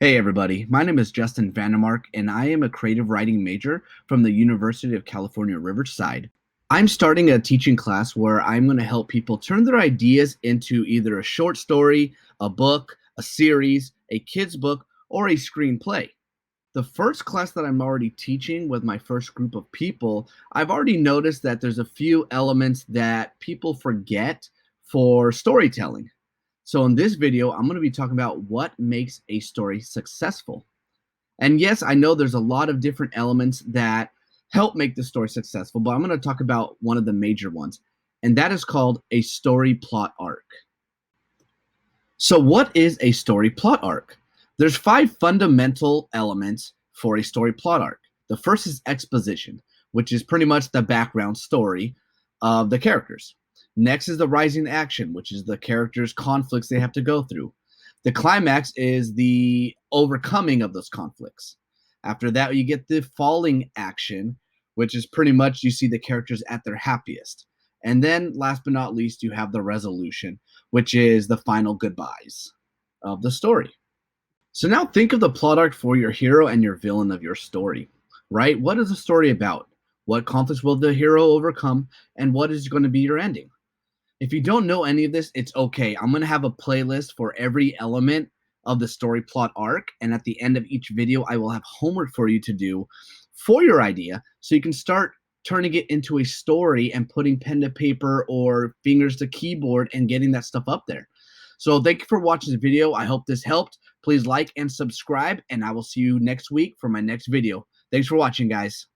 Hey everybody, my name is Justin Vandermark and I am a creative writing major from the University of California, Riverside. I'm starting a teaching class where I'm going to help people turn their ideas into either a short story, a book, a series, a kid's book, or a screenplay. The first class that I'm already teaching with my first group of people, I've already noticed that there's a few elements that people forget for storytelling. So in this video, I'm going to be talking about what makes a story successful. And yes, I know there's a lot of different elements that help make the story successful, but I'm going to talk about one of the major ones, and that is called a story plot arc. So what is a story plot arc? There's five fundamental elements for a story plot arc. The first is exposition, which is pretty much the background story of the characters. Next is the rising action, which is the characters' conflicts they have to go through. The climax is the overcoming of those conflicts. After that, you get the falling action, which is pretty much you see the characters at their happiest. And then, last but not least, you have the resolution, which is the final goodbyes of the story. So now think of the plot arc for your hero and your villain of your story, right? What is the story about? What conflicts will the hero overcome? And what is going to be your ending? If you don't know any of this, it's okay. I'm going to have a playlist for every element of the story plot arc. And at the end of each video, I will have homework for you to do for your idea so you can start turning it into a story and putting pen to paper or fingers to keyboard and getting that stuff up there. So thank you for watching the video. I hope this helped. Please like and subscribe, and I will see you next week for my next video. Thanks for watching, guys.